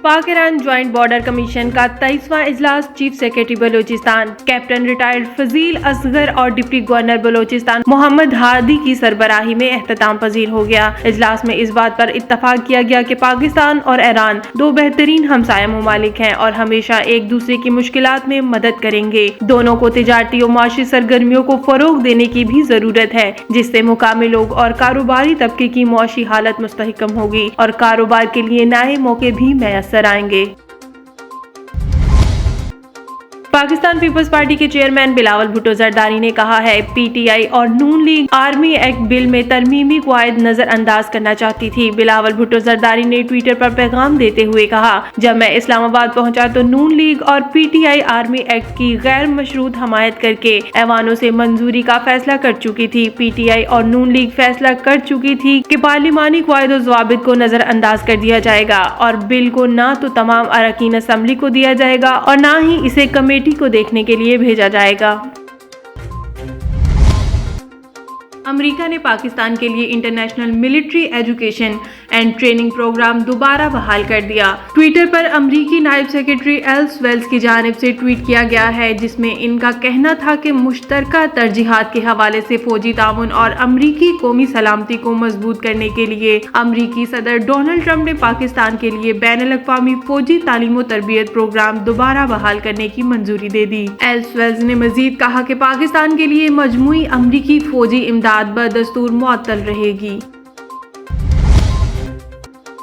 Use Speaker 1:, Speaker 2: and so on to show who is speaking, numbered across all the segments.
Speaker 1: پاک Iran joint border commission کا 23واں اجلاس chief secretary Balochistan captain retired Fazeel Asghar اور ڈپٹی گورنر بلوچستان محمد ہادی کی سربراہی میں اختتام پذیر ہو گیا۔ اجلاس میں اس بات پر اتفاق کیا گیا کہ پاکستان اور ایران دو بہترین ہمسایہ ممالک ہیں اور ہمیشہ ایک دوسرے کی مشکلات میں مدد کریں گے۔ دونوں کو تجارتی اور معاشی سرگرمیوں کو فروغ دینے کی بھی ضرورت ہے، جس سے مقامی لوگ اور کاروباری طبقے کی معاشی حالت مستحکم ہوگی اور کاروبار کے لیے نئے موقع بھی میسر آئیں گے۔ پاکستان پیپلز پارٹی کے چیئرمین بلاول بھٹو زرداری نے کہا ہے پی ٹی آئی اور نون لیگ آرمی ایکٹ بل میں ترمیمی قواعد نظر انداز کرنا چاہتی تھی۔ بلاول بھٹو زرداری نے ٹویٹر پر پیغام دیتے ہوئے کہا، جب میں اسلام آباد پہنچا تو نون لیگ اور P T I army act کی غیر مشروط حمایت کر کے ایوانوں سے منظوری کا فیصلہ کر چکی تھی۔ پی ٹی آئی اور نون لیگ فیصلہ کر چکی تھی کہ پارلیمانی قواعد و ضوابط کو نظر انداز کر دیا جائے گا اور بل کو نہ تو تمام اراکین اسمبلی کو دیا جائے گا اور نہ ہی اسے کمیٹی کو دیکھنے کے لیے بھیجا جائے گا۔ امریکہ نے پاکستان کے لیے international military education and training programme دوبارہ بحال کر دیا۔ ٹویٹر پر امریکی نائب سیکرٹری ایلس ویلز کی جانب سے ٹویٹ کیا گیا ہے، جس میں ان کا کہنا تھا کہ مشترکہ ترجیحات کے حوالے سے فوجی تعاون اور امریکی قومی سلامتی کو مضبوط کرنے کے لیے امریکی صدر ڈونلڈ ٹرمپ نے پاکستان کے لیے بین الاقوامی فوجی تعلیم و تربیت پروگرام دوبارہ بحال کرنے کی منظوری دے دی۔ ایلس ویلز نے مزید کہا کہ پاکستان کے لیے مجموعی امریکی فوجی امداد بدستور معطل رہے گی۔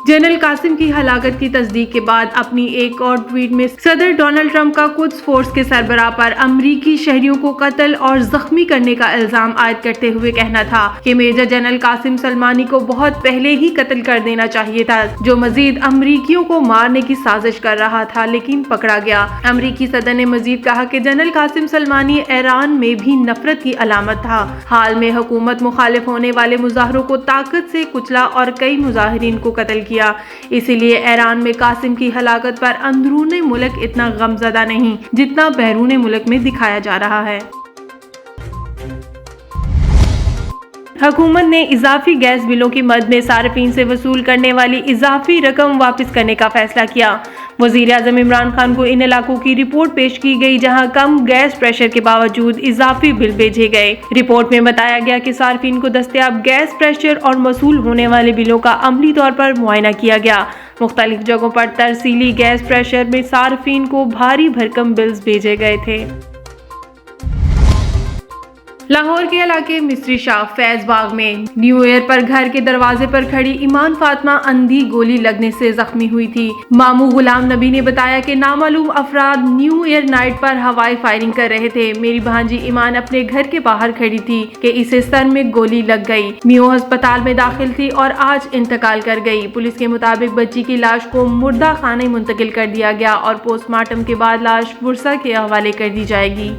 Speaker 1: جنرل قاسم کی ہلاکت کی تصدیق کے بعد اپنی ایک اور ٹویٹ میں صدر ڈونلڈ ٹرمپ کا قدس فورس کے سربراہ پر امریکی شہریوں کو قتل اور زخمی کرنے کا الزام عائد کرتے ہوئے کہنا تھا کہ میجر جنرل قاسم سلمانی کو بہت پہلے ہی قتل کر دینا چاہیے تھا، جو مزید امریکیوں کو مارنے کی سازش کر رہا تھا لیکن پکڑا گیا۔ امریکی صدر نے مزید کہا کہ جنرل قاسم سلمانی ایران میں بھی نفرت کی علامت تھا۔ حال میں حکومت مخالف ہونے والے مظاہروں کو طاقت سے کچلا اور کئی مظاہرین کو قتل کیا، اسی لیے ایران میں قاسم کی ہلاکت پر اندرون ملک اتنا غمزدہ نہیں جتنا بیرون ملک میں دکھایا جا رہا ہے۔ حکومت نے اضافی گیس بلوں کی مد میں صارفین سے وصول کرنے والی اضافی رقم واپس کرنے کا فیصلہ کیا۔ وزیر اعظم عمران خان کو ان علاقوں کی رپورٹ پیش کی گئی جہاں کم گیس پریشر کے باوجود اضافی بل بھیجے گئے۔ رپورٹ میں بتایا گیا کہ صارفین کو دستیاب گیس پریشر اور موصول ہونے والے بلوں کا عملی طور پر معائنہ کیا گیا۔ مختلف جگہوں پر ترسیلی گیس پریشر میں صارفین کو بھاری بھرکم بلز بھیجے گئے تھے۔ لاہور کے علاقے مصری شاہ فیض باغ میں نیو ایئر پر گھر کے دروازے پر کھڑی ایمان فاطمہ اندھی گولی لگنے سے زخمی ہوئی تھی۔ ماموں غلام نبی نے بتایا کہ نامعلوم افراد نیو ایئر نائٹ پر ہوائی فائرنگ کر رہے تھے۔ میری بھانجی ایمان اپنے گھر کے باہر کھڑی تھی کہ اسے سر میں گولی لگ گئی۔ میو ہسپتال میں داخل تھی اور آج انتقال کر گئی۔ پولیس کے مطابق بچی کی لاش کو مردہ خانے منتقل کر دیا گیا اور پوسٹ مارٹم کے بعد لاش ورثہ کے حوالے کر دی جائے گی۔